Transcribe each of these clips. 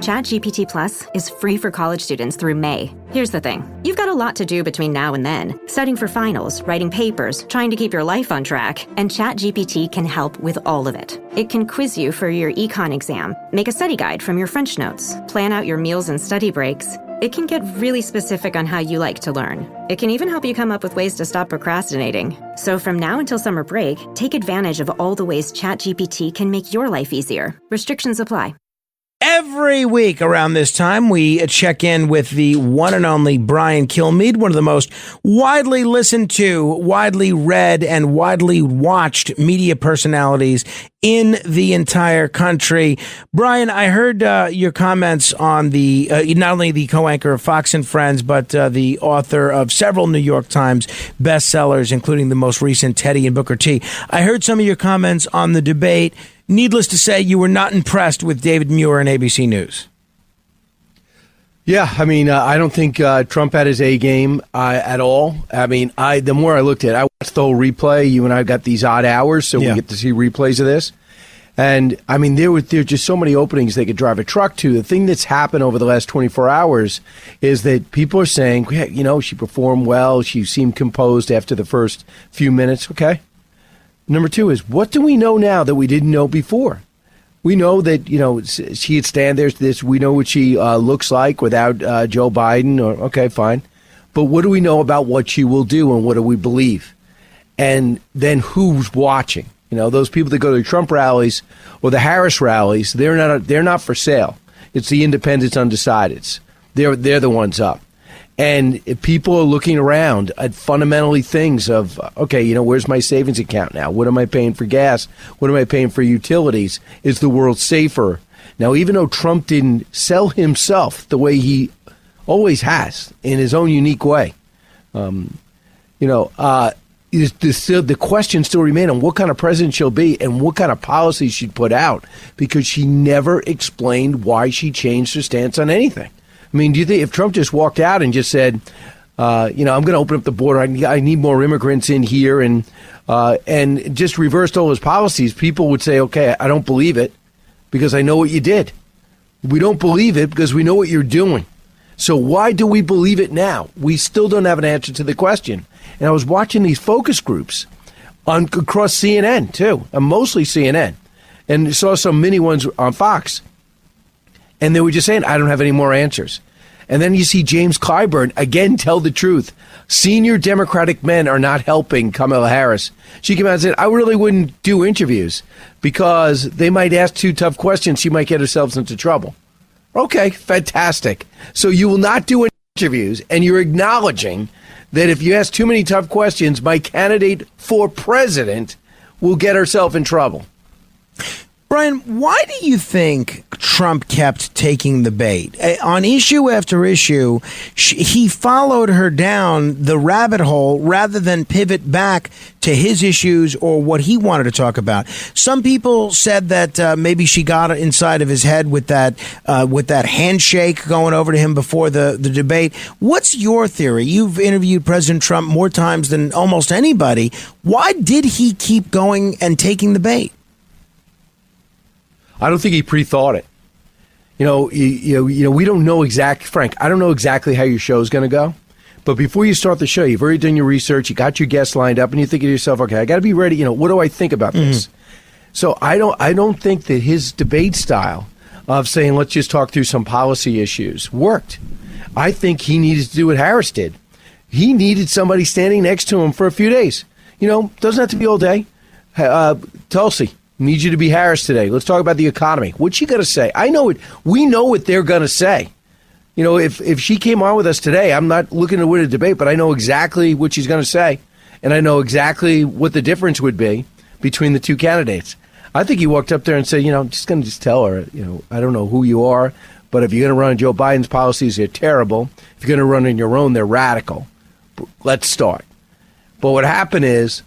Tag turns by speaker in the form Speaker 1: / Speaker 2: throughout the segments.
Speaker 1: ChatGPT Plus is free for college students through May. Here's the thing. You've got a lot to do between now and then. Studying for finals, writing papers, trying to keep your life on track. And ChatGPT can help with all of it. It can quiz you for your econ exam, make a study guide from your French notes, plan out your meals and study breaks. It can get really specific on how you like to learn. It can even help you come up with ways to stop procrastinating. So from now until summer break, take advantage of all the ways ChatGPT can make your life easier. Restrictions apply.
Speaker 2: Every week around this time, we check in with the one and only Brian Kilmeade, one of the most widely listened to, widely read, and widely watched media personalities in the entire country. Brian, I heard your comments on the not only the co-anchor of Fox and Friends, but the author of several New York Times bestsellers, including the most recent Teddy and Booker T. I heard some of your comments on the debate. Needless to say, you were not impressed with David Muir and ABC News.
Speaker 3: Yeah, I mean, I don't think Trump had his A game at all. I mean, the more I looked at it, I watched the whole replay. You and I got these odd hours, so we get to see replays of this. And, I mean, there were just so many openings they could drive a truck to. The thing that's happened over the last 24 hours is that people are saying, you know, she performed well. She seemed composed after the first few minutes. Okay. Number two is, what do we know now that we didn't know before? We know that, you know, she'd stand there. We know what she looks like without Joe Biden. Okay, fine. But what do we know about what she will do, and what do we believe? And then who's watching? You know, those people that go to the Trump rallies or the Harris rallies, they're not for sale. It's the independents, undecideds. They're the ones up. And people are looking around at fundamentally things of, okay, you know, where's my savings account now? What am I paying for gas? What am I paying for utilities? Is the world safer? Now, even though Trump didn't sell himself the way he always has in his own unique way, the question still remains on what kind of president she'll be and what kind of policies she'd put out, because she never explained why she changed her stance on anything. I mean, do you think if Trump just walked out and just said, I'm going to open up the border, I need more immigrants in here, and just reversed all his policies, people would say, okay, I don't believe it because I know what you did. We don't believe it because we know what you're doing. So why do we believe it now? We still don't have an answer to the question. And I was watching these focus groups across CNN, too, and mostly CNN, and saw some mini ones on Fox. And they were just saying, I don't have any more answers. And then you see James Clyburn again tell the truth. Senior Democratic men are not helping Kamala Harris. She came out and said, I really wouldn't do interviews because they might ask too tough questions. She might get herself into trouble. Okay, fantastic. So you will not do interviews, and you're acknowledging that if you ask too many tough questions, my candidate for president will get herself in trouble.
Speaker 2: Brian, why do you think Trump kept taking the bait? On issue after issue, he followed her down the rabbit hole rather than pivot back to his issues or what he wanted to talk about. Some people said that maybe she got inside of his head with that handshake going over to him before the debate. What's your theory? You've interviewed President Trump more times than almost anybody. Why did he keep going and taking the bait?
Speaker 3: I don't think he pre-thought it. We don't know Frank, I don't know exactly how your show is going to go. But before you start the show, you've already done your research, you got your guests lined up, and you're thinking to yourself, okay, I got to be ready. What do I think about this? So I don't think that his debate style of saying, let's just talk through some policy issues worked. I think he needed to do what Harris did. He needed somebody standing next to him for a few days. Doesn't have to be all day. Tulsi. Need you to be Harris today. Let's talk about the economy. What's she going to say? I know it. We know what they're going to say. If she came on with us today, I'm not looking to win a debate, but I know exactly what she's going to say. And I know exactly what the difference would be between the two candidates. I think he walked up there and said, I'm just going to tell her, I don't know who you are, but if you're going to run on Joe Biden's policies, they're terrible. If you're going to run on your own, they're radical. Let's start. But what happened is,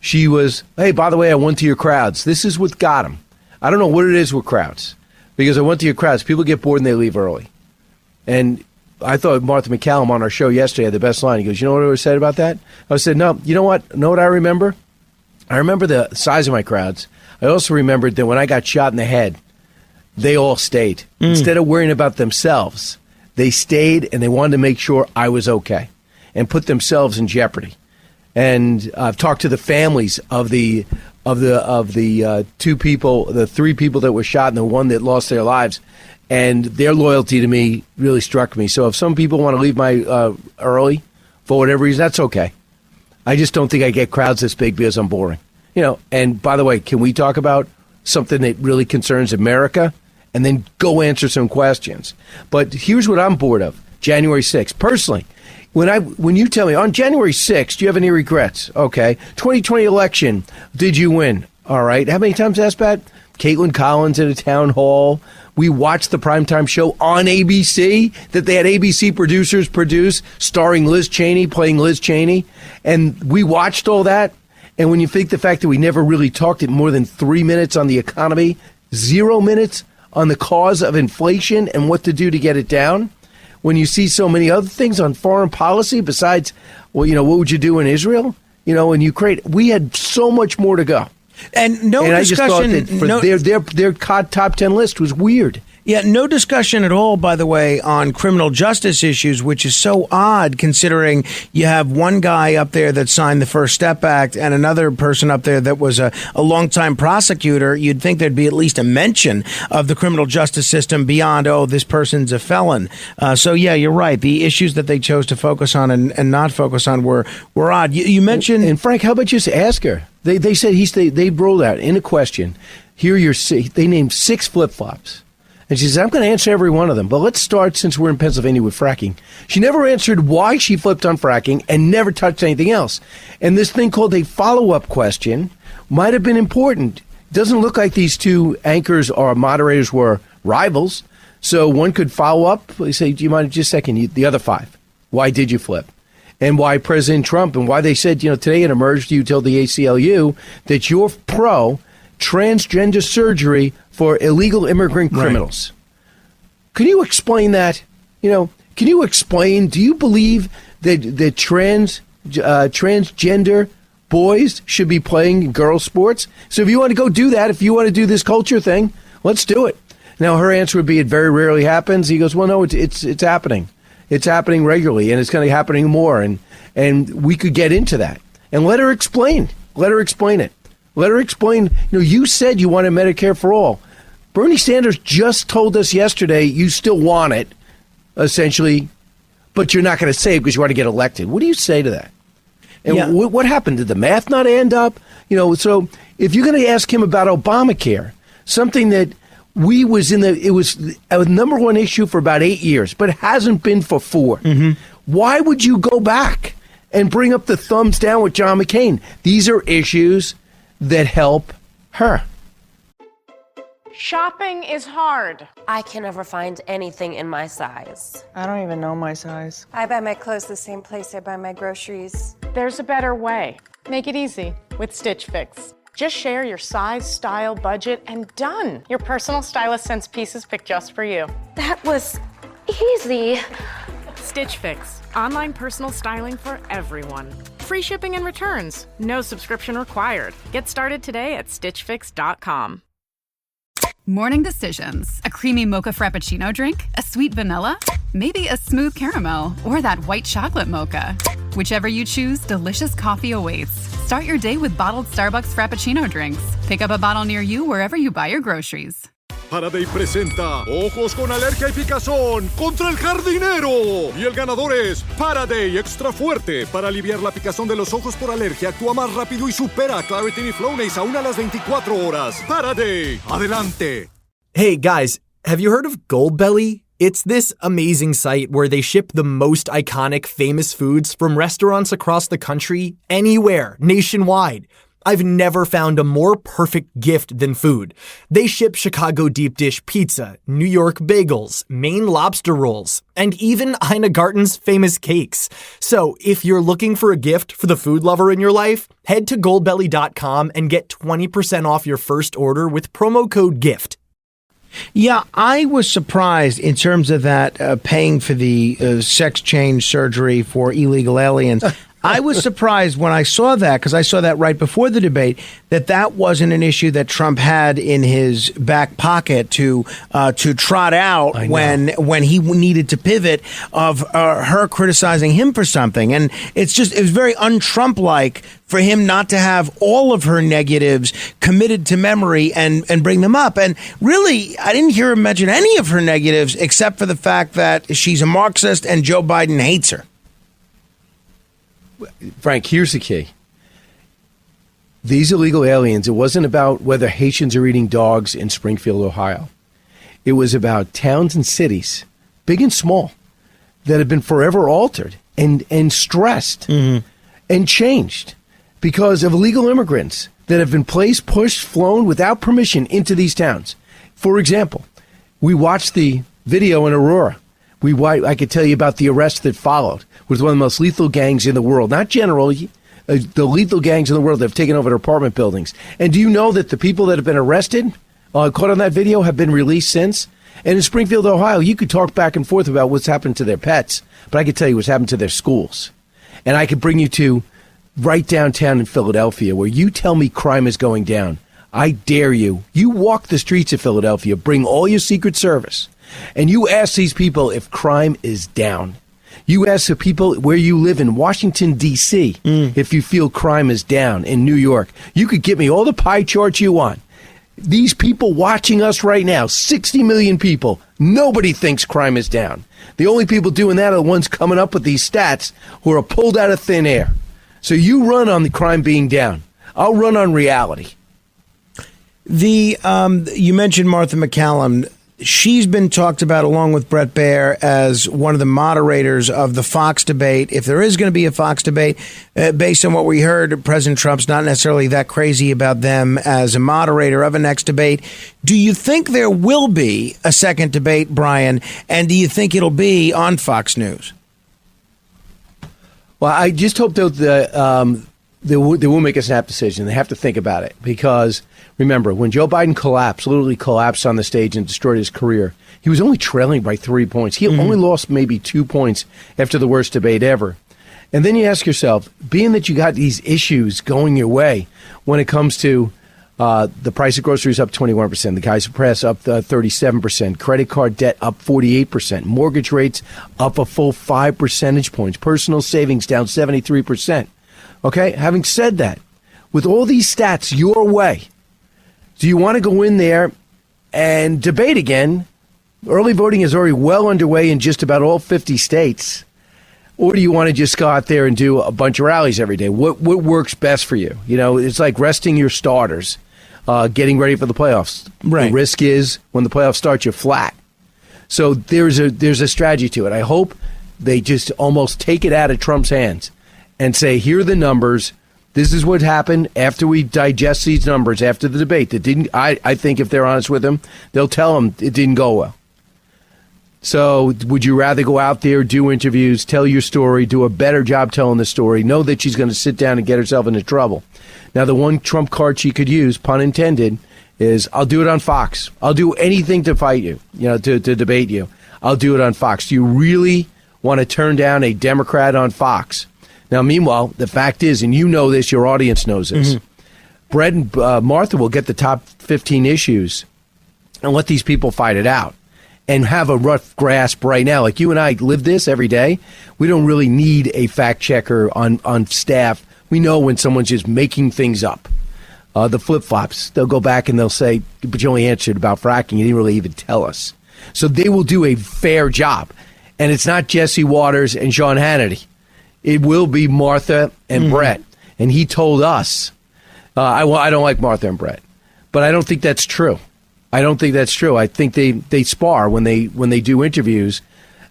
Speaker 3: she was, hey, by the way, I went to your crowds. This is what got him. I don't know what it is with crowds, because I went to your crowds. People get bored and they leave early. And I thought Martha McCallum on our show yesterday had the best line. He goes, you know what I was said about that? I said, no, you know what? Know what I remember? I remember the size of my crowds. I also remembered that when I got shot in the head, they all stayed. Instead of worrying about themselves, they stayed and they wanted to make sure I was okay and put themselves in jeopardy. And I've talked to the families of the two people, the three people that were shot and the one that lost their lives, and their loyalty to me really struck me. So if some people want to leave my early for whatever reason, that's okay. I just don't think I get crowds this big because I'm boring. And by the way, can we talk about something that really concerns America and then go answer some questions? But here's what I'm bored of. January 6th. Personally, when you tell me on January 6th, do you have any regrets? Okay. 2020 election, did you win? All right. How many times asked that? Caitlin Collins at a town hall. We watched the primetime show on ABC that they had ABC producers produce, starring Liz Cheney, playing Liz Cheney. And we watched all that. And when you think the fact that we never really talked at more than 3 minutes on the economy, 0 minutes on the cause of inflation and what to do to get it down, when you see so many other things on foreign policy besides, what would you do in Israel? In Ukraine, we had so much more to go.
Speaker 2: And no
Speaker 3: and
Speaker 2: discussion.
Speaker 3: I just thought that their top 10 list was weird.
Speaker 2: Yeah, no discussion at all, by the way, on criminal justice issues, which is so odd considering you have one guy up there that signed the First Step Act and another person up there that was a longtime prosecutor. You'd think there'd be at least a mention of the criminal justice system beyond, this person's a felon. So, yeah, you're right. The issues that they chose to focus on and not focus on were odd. You mentioned...
Speaker 3: And Frank, how about just ask her? They said they rolled out in a question. They named 6 flip-flops. And she says, I'm going to answer every one of them. But let's start, since we're in Pennsylvania, with fracking. She never answered why she flipped on fracking and never touched anything else. And this thing called a follow-up question might have been important. It doesn't look like these two anchors or moderators were rivals. So one could follow up. They say, do you mind just a second? The other 5. Why did you flip? And why President Trump, and why they said, today it emerged, you told the ACLU that you're pro transgender surgery for illegal immigrant criminals. Right. Can you explain that? Can you explain, do you believe that transgender boys should be playing girls' sports? So if you want to go do that, if you want to do this culture thing, let's do it. Now, her answer would be, it very rarely happens. He goes, well, no, it's happening. It's happening regularly, and it's going to be happening more. And we could get into that. And let her explain. Let her explain it. Let her explain. You said you wanted Medicare for all. Bernie Sanders just told us yesterday you still want it, essentially, but you're not going to say it because you want to get elected. What do you say to that? And what happened? Did the math not end up? So if you're going to ask him about Obamacare, something that it was a number one issue for about 8 years, but it hasn't been for 4. Mm-hmm. Why would you go back and bring up the thumbs down with John McCain? These are issues that help her.
Speaker 4: Shopping is hard.
Speaker 5: I can never find anything in my size.
Speaker 6: I don't even know my size.
Speaker 7: I buy my clothes the same place I buy my groceries.
Speaker 4: There's a better way. Make it easy with Stitch Fix. Just share your size, style, budget, and done. Your personal stylist sends pieces picked just for you.
Speaker 5: That was easy.
Speaker 4: Stitch Fix. Online personal styling for everyone. Free shipping and returns. No subscription required. Get started today at stitchfix.com.
Speaker 8: Morning decisions. A creamy mocha frappuccino drink? A sweet vanilla? Maybe a smooth caramel? Or that white chocolate mocha? Whichever you choose, delicious coffee awaits. Start your day with bottled Starbucks Frappuccino drinks. Pick up a bottle near you wherever you buy your groceries.
Speaker 9: Paraday presenta Ojos con Alergia y Picazón contra el jardinero. Y el ganador es Paraday Extra Fuerte. Para aliviar la picazón de los ojos por alergia, actúa más rápido y supera Claritin y Flonase aún a las 24 horas. Paraday, adelante.
Speaker 10: Hey guys, have you heard of Goldbelly? It's this amazing site where they ship the most iconic, famous foods from restaurants across the country, anywhere, nationwide. I've never found a more perfect gift than food. They ship Chicago deep dish pizza, New York bagels, Maine lobster rolls, and even Ina Garten's famous cakes. So if you're looking for a gift for the food lover in your life, head to goldbelly.com and get 20% off your first order with promo code GIFT.
Speaker 2: Yeah, I was surprised in terms of that paying for the sex change surgery for illegal aliens. I was surprised when I saw that, because I saw that right before the debate, that wasn't an issue that Trump had in his back pocket to trot out when he needed to pivot of her criticizing him for something. And it was very un-Trump-like for him not to have all of her negatives committed to memory and bring them up. And really, I didn't hear him mention any of her negatives except for the fact that she's a Marxist and Joe Biden hates her.
Speaker 3: Frank, here's the key. These illegal aliens, it wasn't about whether Haitians are eating dogs in Springfield, Ohio. It was about towns and cities, big and small, that have been forever altered and stressed and changed because of illegal immigrants that have been placed, pushed, flown without permission into these towns. For example, we watched the video in Aurora. I could tell you about the arrest that followed with one of the most lethal gangs in the world. Not generally, the lethal gangs in the world that have taken over their apartment buildings. And do you know that the people that have been arrested, caught on that video, have been released since? And in Springfield, Ohio, you could talk back and forth about what's happened to their pets, but I could tell you what's happened to their schools. And I could bring you to right downtown in Philadelphia, where you tell me crime is going down. I dare you. You walk the streets of Philadelphia, bring all your Secret Service, and you ask these people if crime is down. You ask the people where you live in Washington, D.C., if you feel crime is down. In New York, you could give me all the pie charts you want. These people watching us right now, 60 million people, nobody thinks crime is down. The only people doing that are the ones coming up with these stats who are pulled out of thin air. So you run on the crime being down. I'll run on reality.
Speaker 2: You mentioned Martha McCallum. She's been talked about, along with Bret Baier, as one of the moderators of the Fox debate. If there is going to be a Fox debate, based on what we heard, President Trump's not necessarily that crazy about them as a moderator of a next debate. Do you think there will be a second debate, Brian? And do you think it'll be on Fox News?
Speaker 3: Well, I just hope that they will make a snap decision. They have to think about it because, remember, when Joe Biden literally collapsed on the stage and destroyed his career, he was only trailing by 3 points. He only lost maybe 2 points after the worst debate ever. And then you ask yourself, being that you got these issues going your way when it comes to the price of groceries up 21%, the guys press up 37%, credit card debt up 48%, mortgage rates up a full 5 percentage points, personal savings down 73%. Okay, having said that, with all these stats your way, do you want to go in there and debate again? Early voting is already well underway in just about all 50 states. Or do you want to just go out there and do a bunch of rallies every day? What works best for you? You know, it's like resting your starters, getting ready for the playoffs.
Speaker 2: Right.
Speaker 3: The risk is when the playoffs start, you're flat. So there's a strategy to it. I hope they just almost take it out of Trump's hands and say, here are the numbers. This is what happened after we digest these numbers after the debate. I think if they're honest with him, they'll tell him it didn't go well. So would you rather go out there, do interviews, tell your story, do a better job telling the story, know that she's going to sit down and get herself into trouble? Now, the one trump card she could use, pun intended, is I'll do it on Fox. I'll do anything to fight you, to debate you. I'll do it on Fox. Do you really want to turn down a Democrat on Fox? Now, meanwhile, the fact is, and you know this, your audience knows this, Brett and Martha will get the top 15 issues and let these people fight it out and have a rough grasp right now. Like you and I live this every day. We don't really need a fact checker on staff. We know when someone's just making things up. The flip-flops, they'll go back and they'll say, but you only answered about fracking. You didn't really even tell us. So they will do a fair job. And it's not Jesse Waters and Sean Hannity. It will be Martha and Brett. And he told us, I don't like Martha and Brett. But I don't think that's true. I don't think that's true. I think they spar when they do interviews,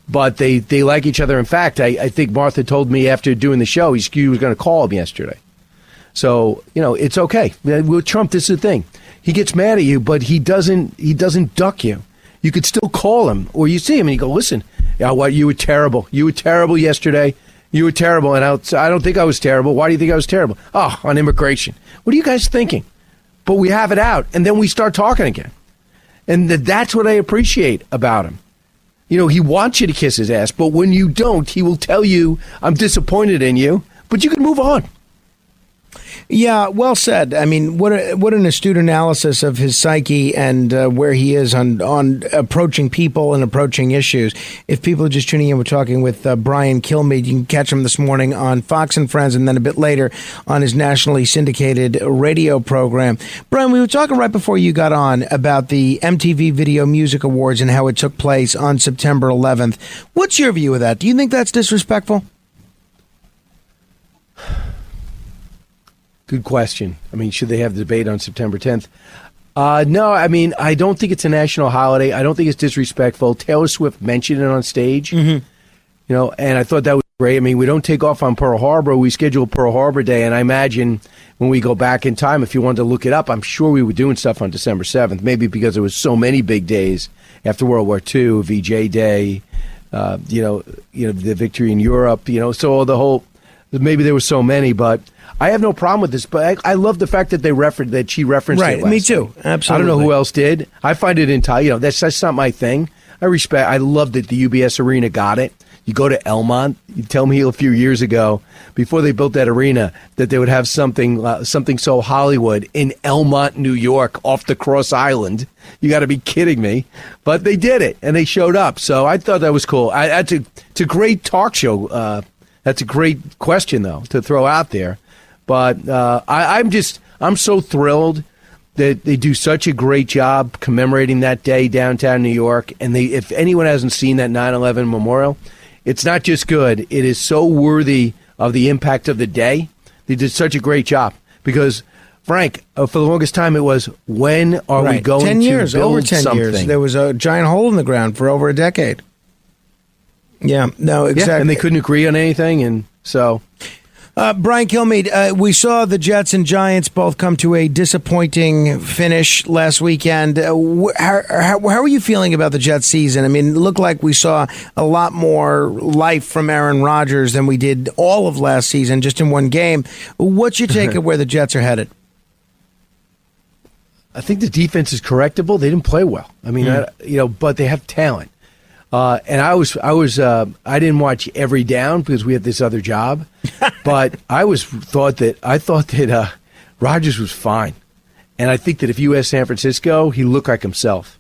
Speaker 3: but they like each other. In fact, I think Martha told me after doing the show he was going to call him yesterday. So, it's okay. With Trump, this is the thing. He gets mad at you, but he doesn't duck you. You could still call him, or you see him and you go, listen, you were terrible. You were terrible yesterday. You were terrible, and I don't think I was terrible. Why do you think I was terrible? Oh, on immigration. What are you guys thinking? But we have it out, and then we start talking again. And that's what I appreciate about him. He wants you to kiss his ass, but when you don't, he will tell you, I'm disappointed in you, but you can move on.
Speaker 2: Yeah, well said. I mean, what an astute analysis of his psyche and where he is on approaching people and approaching issues. If people are just tuning in, we're talking with Brian Kilmeade. You can catch him this morning on Fox and Friends, and then a bit later on his nationally syndicated radio program. Brian, we were talking right before you got on about the MTV Video Music Awards and how it took place on September 11th. What's your view of that? Do you think that's disrespectful?
Speaker 3: Good question. I mean, should they have the debate on September 10th? No, I mean, I don't think it's a national holiday. I don't think it's disrespectful. Taylor Swift mentioned it on stage, and I thought that was great. I mean, we don't take off on Pearl Harbor. We schedule Pearl Harbor Day, and I imagine when we go back in time, if you wanted to look it up, I'm sure we were doing stuff on December 7th, maybe because there was so many big days after World War II, VJ Day, the victory in Europe, so the whole, maybe there were so many, but I have no problem with this, but I love the fact that she referenced it.
Speaker 2: Right, me too. Absolutely.
Speaker 3: I don't know who else did. I find it entirely, that's not my thing. I love that the UBS Arena got it. You go to Elmont. You tell me a few years ago, before they built that arena, that they would have something so Hollywood in Elmont, New York, off the Cross Island. You got to be kidding me. But they did it, and they showed up. So I thought that was cool. It's a great talk show. That's a great question, though, to throw out there. But I'm so thrilled that they do such a great job commemorating that day downtown New York. And if anyone hasn't seen that 9/11 memorial, it's not just good. It is so worthy of the impact of the day. They did such a great job because, Frank, for the longest time it was, when are we going
Speaker 2: 10 years,
Speaker 3: to build
Speaker 2: over 10
Speaker 3: something?
Speaker 2: years. There was a giant hole in the ground for over a decade. Yeah, no, exactly.
Speaker 3: Yeah, and they couldn't agree on anything, and so...
Speaker 2: Brian Kilmeade, we saw the Jets and Giants both come to a disappointing finish last weekend. How are you feeling about the Jets season? I mean, it looked like we saw a lot more life from Aaron Rodgers than we did all of last season, just in one game. What's your take of where the Jets are headed?
Speaker 3: I think the defense is correctable. They didn't play well. I mean, but they have talent. And I didn't watch every down because we had this other job, but I thought that Rodgers was fine. And I think that if you ask San Francisco, he looked like himself.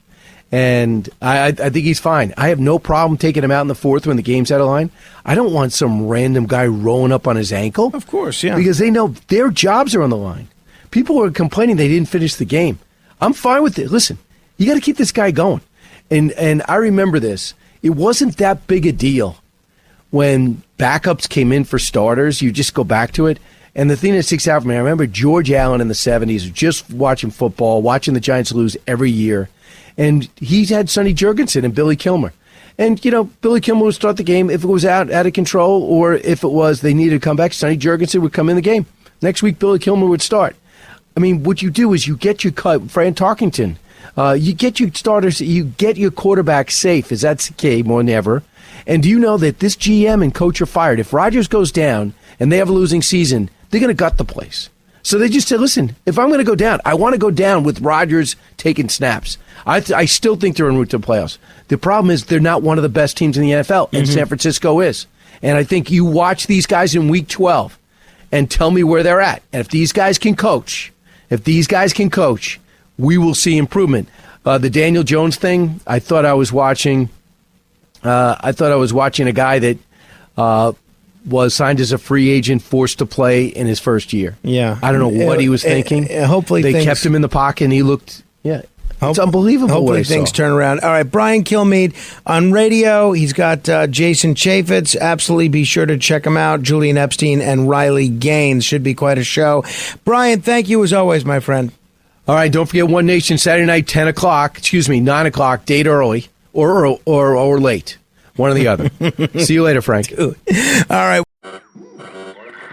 Speaker 3: And I think he's fine. I have no problem taking him out in the fourth when the game's out of line. I don't want some random guy rolling up on his ankle.
Speaker 2: Of course, yeah.
Speaker 3: Because they know their jobs are on the line. People are complaining they didn't finish the game. I'm fine with it. Listen, you got to keep this guy going. And I remember this. It wasn't that big a deal when backups came in for starters. You just go back to it. And the thing that sticks out for me, I remember George Allen in the 70s, just watching football, watching the Giants lose every year. And he had Sonny Jurgensen and Billy Kilmer. And, Billy Kilmer would start the game if it was out of control, or if it was they needed to come back, Sonny Jurgensen would come in the game. Next week, Billy Kilmer would start. I mean, what you do is you get your cut, Fran Tarkenton. You get your starters, you get your quarterback safe, as that's the key more than ever. And do you know that this GM and coach are fired? If Rodgers goes down and they have a losing season, they're going to gut the place. So they just said, listen, if I'm going to go down, I want to go down with Rodgers taking snaps. I still think they're en route to the playoffs. The problem is they're not one of the best teams in the NFL, and San Francisco is. And I think you watch these guys in Week 12 and tell me where they're at. And if these guys can coach, we will see improvement. The Daniel Jones thing, I thought I was watching a guy that was signed as a free agent, forced to play in his first year.
Speaker 2: Yeah.
Speaker 3: I don't know what he was thinking.
Speaker 2: Hopefully
Speaker 3: they kept him in the pocket and he looked, it's unbelievable.
Speaker 2: Hopefully things turn around. All right, Brian Kilmeade on radio. He's got Jason Chaffetz. Absolutely be sure to check him out. Julian Epstein and Riley Gaines. Should be quite a show. Brian, thank you as always, my friend.
Speaker 3: All right, don't forget One Nation Saturday night, 9 o'clock, date early or late. One or the other. See you later, Frank.
Speaker 2: All right.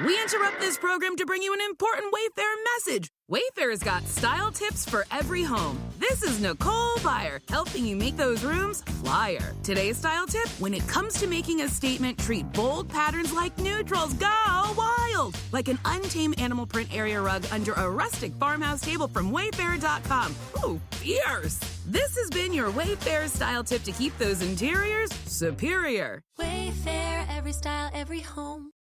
Speaker 6: We interrupt this program to bring you an important Wayfair message. Wayfair's got style tips for every home. This is Nicole Byer, helping you make those rooms flyer. Today's style tip: when it comes to making a statement, treat bold patterns like neutrals. Go wild! Like an untamed animal print area rug under a rustic farmhouse table from Wayfair.com. Ooh, fierce! This has been your Wayfair style tip to keep those interiors superior.
Speaker 11: Wayfair, every style, every home.